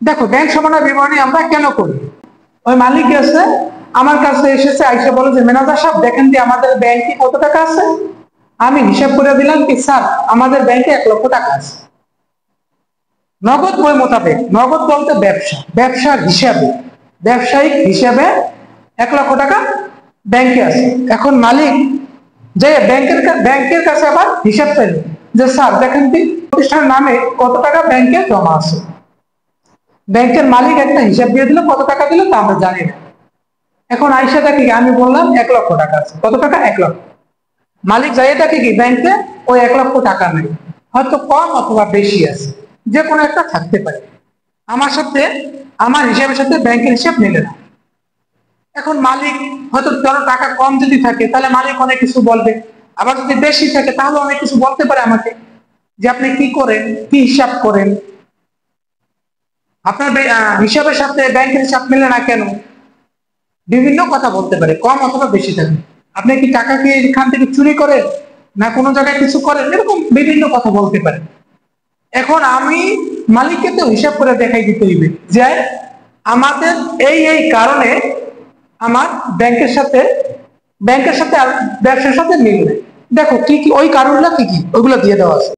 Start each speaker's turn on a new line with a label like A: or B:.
A: দেখো, ব্যাংক সমন্বয় বিবরণী আমরা কেন করি? ওই মালিক আছে, আমার কাছে এসেছে, আইসা বলে যে ম্যানেজার সাহেব দেখেন যে আমাদের ব্যাংকে কত টাকা আছে। আমি হিসাব করে দিলাম কি স্যার আমাদের ব্যাংকে 1,00,000 টাকা আছে। নগদ বই মোতাবেক, নগদ বলতে ব্যবসা, ব্যবসার হিসাবে, ব্যবসায়িক হিসাবে 1,00,000 টাকা ব্যাংকে আছে। এখন মালিক যে ব্যাংকের কাছে আবার হিসাব পেল যে স্যার দেখেন কি প্রতিষ্ঠানের নামে কত টাকা ব্যাংকে জমা আছে। ব্যাংকের মালিক একটা হিসাব দিয়ে দিল, কত টাকা দিল তা আমরা জানি না। এখন আইসা দেখি আমি বললাম 1,00,000 টাকা আছে। কত টাকা? 1,00,000। মালিক যাই দেখে কি ব্যাংকে ওই 1,00,000 টাকা নেই, হয়তো কম অথবা বেশি আছে, যে কোনো একটা থাকতে পারে। আমার সাথে, আমার হিসাবের সাথে ব্যাংকের হিসাব মিলে না। এখন মালিক হয়তো ধরো টাকা কম যদি থাকে তাহলে মালিক অনেক কিছু বলবে, আবার যদি বেশি থাকে তাহলে অনেক কিছু বলতে পারে আমাকে, যে আপনি কি করেন, কি হিসাব করেন, আপনার হিসাবের সাথে ব্যাংকের হিসাব মিলে না কেন, বিভিন্ন কথা বলতে পারে, কম অথবা বেশি থাকে। আপনি কি টাকা কি এখান থেকে চুরি করেন না কোনো জায়গায় কিছু করেন, এরকম বিভিন্ন কথা বলতে পারে। এখন আমি মালিককে তো হিসাব করে দেখাই দিতে হইবে যে আমাদের এই এই কারণে আমার ব্যাংকের সাথে আর ব্যবসার সাথে মিল নেই। দেখো কি কি ওই কারণগুলো কি কি ওইগুলো দিয়ে দেওয়া আছে।